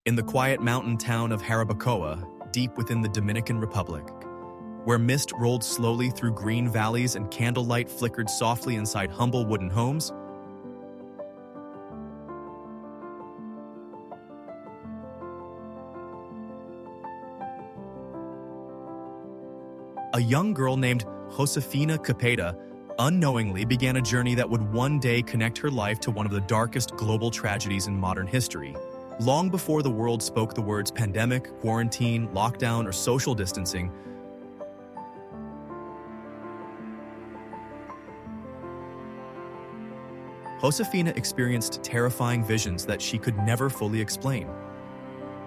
in the quiet mountain town of Jarabacoa, deep within the Dominican Republic, where mist rolled slowly through green valleys and candlelight flickered softly inside humble wooden homes, a young girl named Josefina Cepeda unknowingly began a journey that would one day connect her life to one of the darkest global tragedies in modern history. Long before the world spoke the words pandemic, quarantine, lockdown, or social distancing, Josefina experienced terrifying visions that she could never fully explain.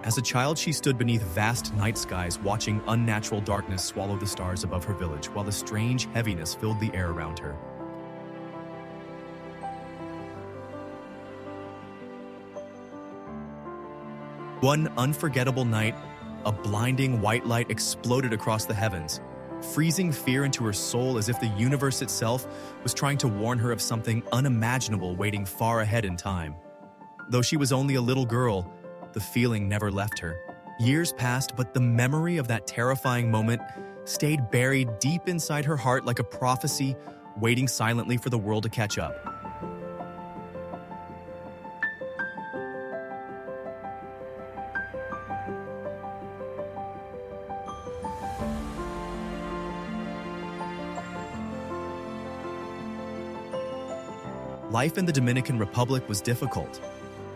As a child, she stood beneath vast night skies, watching unnatural darkness swallow the stars above her village, while a strange heaviness filled the air around her. One unforgettable night, a blinding white light exploded across the heavens, freezing fear into her soul as if the universe itself was trying to warn her of something unimaginable waiting far ahead in time. Though she was only a little girl, the feeling never left her. Years passed, but the memory of that terrifying moment stayed buried deep inside her heart like a prophecy, waiting silently for the world to catch up. Life in the Dominican Republic was difficult.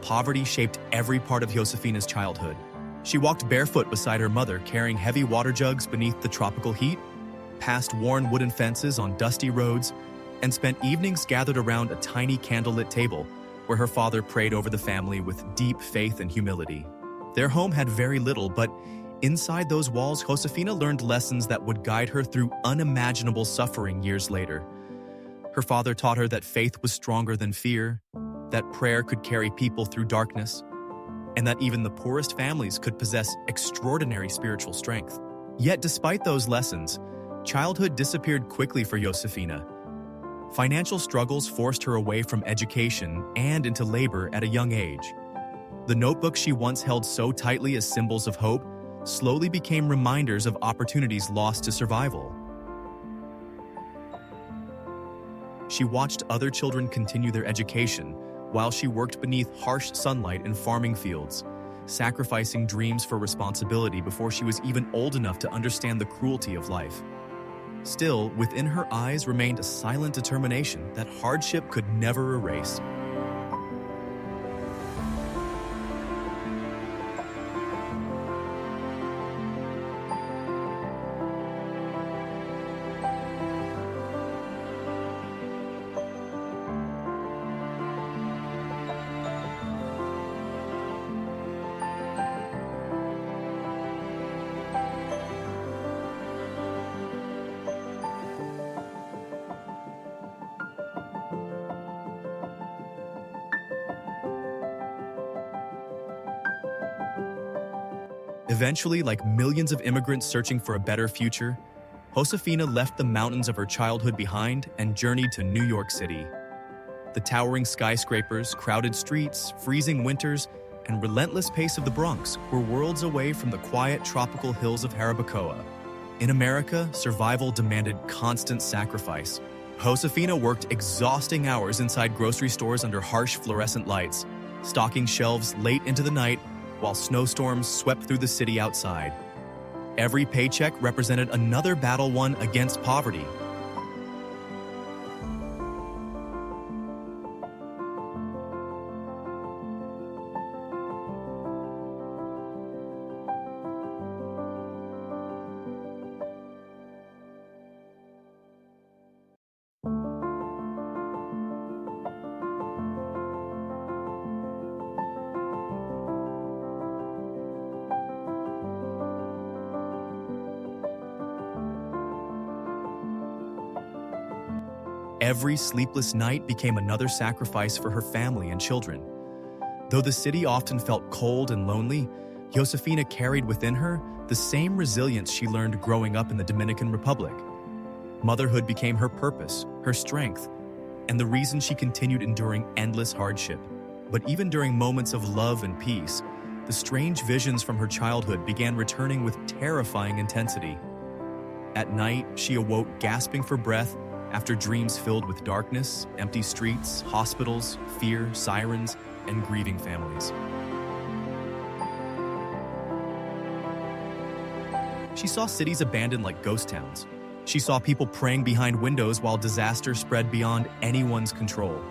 Poverty shaped every part of Josefina's childhood. She walked barefoot beside her mother, carrying heavy water jugs beneath the tropical heat, passed worn wooden fences on dusty roads, and spent evenings gathered around a tiny candlelit table where her father prayed over the family with deep faith and humility. Their home had very little, but inside those walls, Josefina learned lessons that would guide her through unimaginable suffering years later. Her father taught her that faith was stronger than fear, that prayer could carry people through darkness, and that even the poorest families could possess extraordinary spiritual strength. Yet despite those lessons, childhood disappeared quickly for Josefina. Financial struggles forced her away from education and into labor at a young age. The notebooks she once held so tightly as symbols of hope slowly became reminders of opportunities lost to survival. She watched other children continue their education while she worked beneath harsh sunlight in farming fields, sacrificing dreams for responsibility before she was even old enough to understand the cruelty of life. Still, within her eyes remained a silent determination that hardship could never erase. Eventually, like millions of immigrants searching for a better future, Josefina left the mountains of her childhood behind and journeyed to New York City. The towering skyscrapers, crowded streets, freezing winters, and relentless pace of the Bronx were worlds away from the quiet tropical hills of Jarabacoa. In America, survival demanded constant sacrifice. Josefina worked exhausting hours inside grocery stores under harsh fluorescent lights, stocking shelves late into the night while snowstorms swept through the city outside. Every paycheck represented another battle won against poverty. Every sleepless night became another sacrifice for her family and children. Though the city often felt cold and lonely, Josefina carried within her the same resilience she learned growing up in the Dominican Republic. Motherhood became her purpose, her strength, and the reason she continued enduring endless hardship. But even during moments of love and peace, the strange visions from her childhood began returning with terrifying intensity. At night, she awoke gasping for breath after dreams filled with darkness, empty streets, hospitals, fear, sirens, and grieving families. She saw cities abandoned like ghost towns. She saw people praying behind windows while disaster spread beyond anyone's control.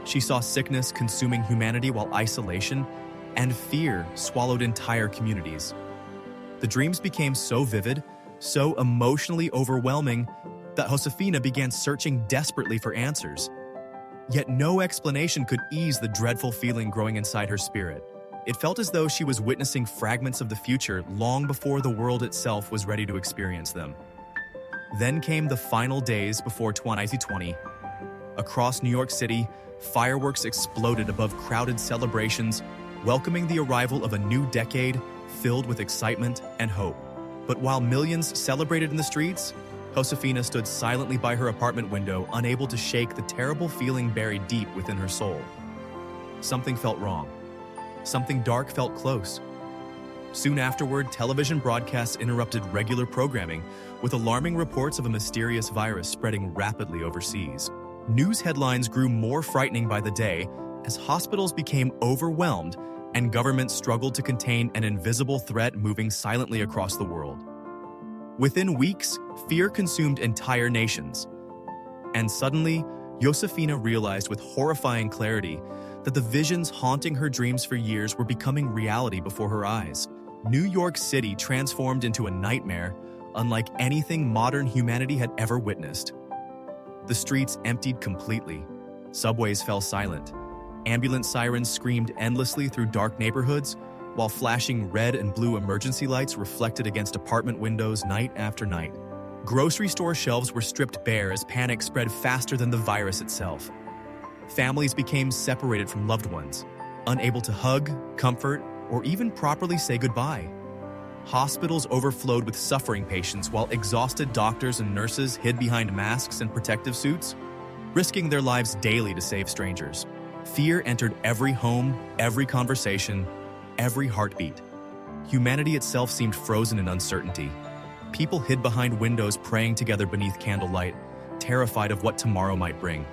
She saw sickness consuming humanity while isolation and fear swallowed entire communities. The dreams became so vivid, so emotionally overwhelming, that Josefina began searching desperately for answers. Yet no explanation could ease the dreadful feeling growing inside her spirit. It felt as though she was witnessing fragments of the future long before the world itself was ready to experience them. Then came the final days before 2020. Across New York City, fireworks exploded above crowded celebrations, welcoming the arrival of a new decade filled with excitement and hope. But while millions celebrated in the streets, Josefina stood silently by her apartment window, unable to shake the terrible feeling buried deep within her soul. Something felt wrong. Something dark felt close. Soon afterward, television broadcasts interrupted regular programming, with alarming reports of a mysterious virus spreading rapidly overseas. News headlines grew more frightening by the day as hospitals became overwhelmed and governments struggled to contain an invisible threat moving silently across the world. Within weeks, fear consumed entire nations. And suddenly, Josefina realized with horrifying clarity that the visions haunting her dreams for years were becoming reality before her eyes. New York City transformed into a nightmare unlike anything modern humanity had ever witnessed. The streets emptied completely. Subways fell silent. Ambulance sirens screamed endlessly through dark neighborhoods, while flashing red and blue emergency lights reflected against apartment windows night after night. Grocery store shelves were stripped bare as panic spread faster than the virus itself. Families became separated from loved ones, unable to hug, comfort, or even properly say goodbye. Hospitals overflowed with suffering patients while exhausted doctors and nurses hid behind masks and protective suits, risking their lives daily to save strangers. Fear entered every home, every conversation, every heartbeat. Humanity itself seemed frozen in uncertainty. People hid behind windows praying together beneath candlelight, terrified of what tomorrow might bring.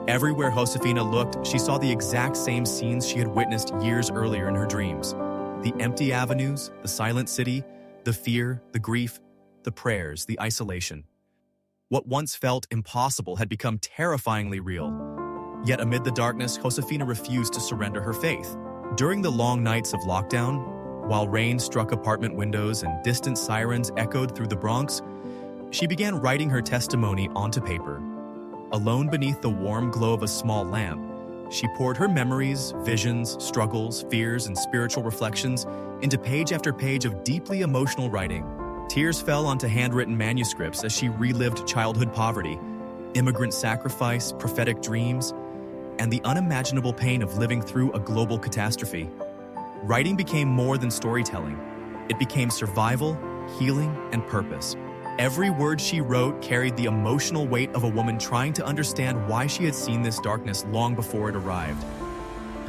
Everywhere Josefina looked, she saw the exact same scenes she had witnessed years earlier in her dreams. The empty avenues, the silent city, the fear, the grief, the prayers, the isolation. What once felt impossible had become terrifyingly real. Yet amid the darkness, Josefina refused to surrender her faith. During the long nights of lockdown, while rain struck apartment windows and distant sirens echoed through the Bronx, she began writing her testimony onto paper. Alone beneath the warm glow of a small lamp, she poured her memories, visions, struggles, fears, and spiritual reflections into page after page of deeply emotional writing. Tears fell onto handwritten manuscripts as she relived childhood poverty, immigrant sacrifice, prophetic dreams, and the unimaginable pain of living through a global catastrophe. Writing became more than storytelling. It became survival, healing, and purpose. Every word she wrote carried the emotional weight of a woman trying to understand why she had seen this darkness long before it arrived.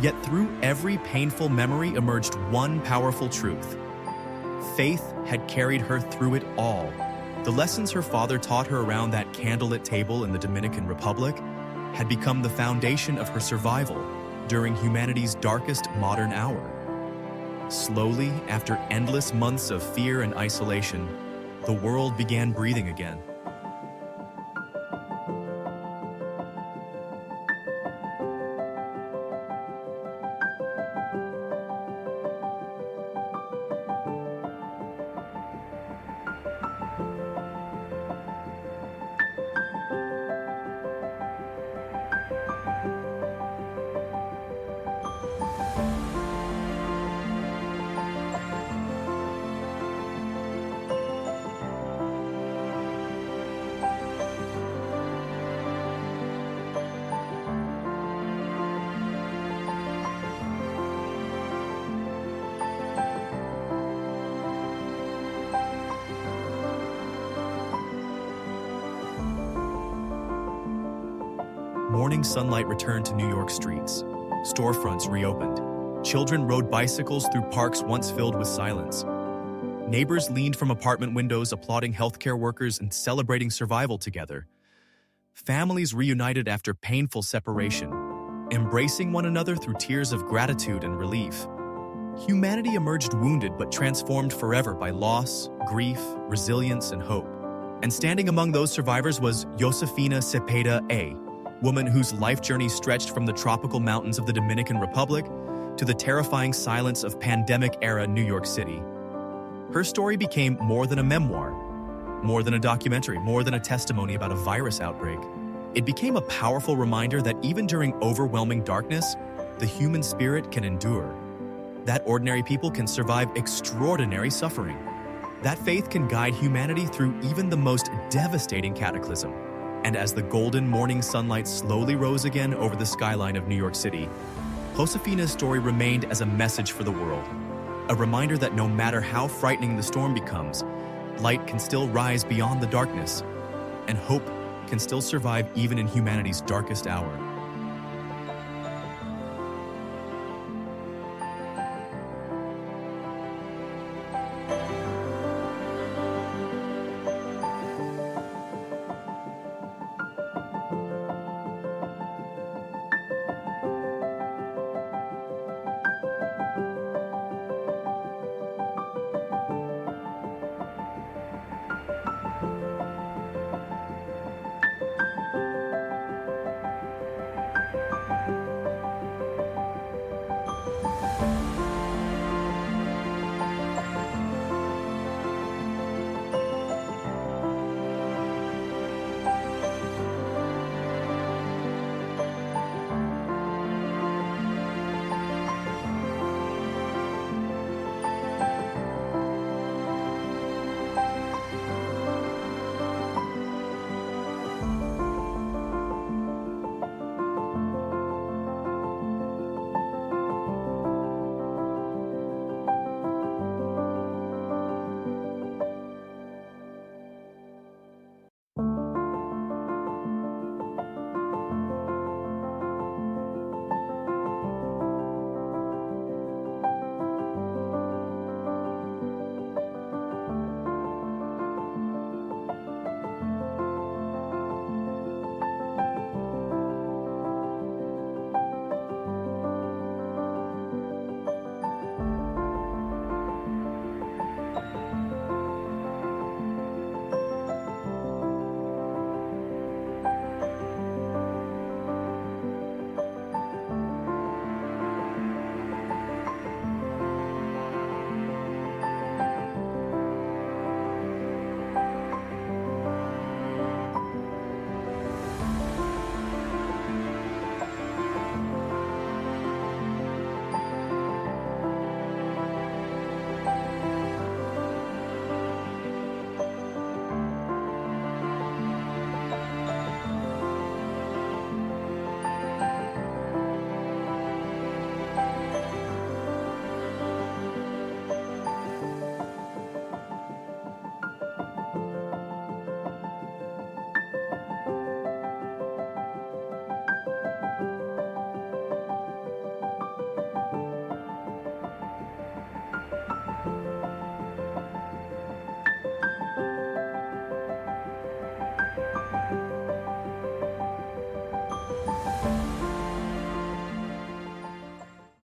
Yet through every painful memory emerged one powerful truth. Faith had carried her through it all. The lessons her father taught her around that candlelit table in the Dominican Republic had become the foundation of her survival during humanity's darkest modern hour. Slowly, after endless months of fear and isolation, the world began breathing again. Morning sunlight returned to New York streets. Storefronts reopened. Children rode bicycles through parks once filled with silence. Neighbors leaned from apartment windows applauding healthcare workers and celebrating survival together. Families reunited after painful separation, embracing one another through tears of gratitude and relief. Humanity emerged wounded but transformed forever by loss, grief, resilience, and hope. And standing among those survivors was Josefina Cepeda, a woman whose life journey stretched from the tropical mountains of the Dominican Republic to the terrifying silence of pandemic-era New York City. Her story became more than a memoir, more than a documentary, more than a testimony about a virus outbreak. It became a powerful reminder that even during overwhelming darkness, the human spirit can endure. That ordinary people can survive extraordinary suffering. That faith can guide humanity through even the most devastating cataclysm. And as the golden morning sunlight slowly rose again over the skyline of New York City, Josefina's story remained as a message for the world. A reminder that no matter how frightening the storm becomes, light can still rise beyond the darkness, and hope can still survive even in humanity's darkest hour.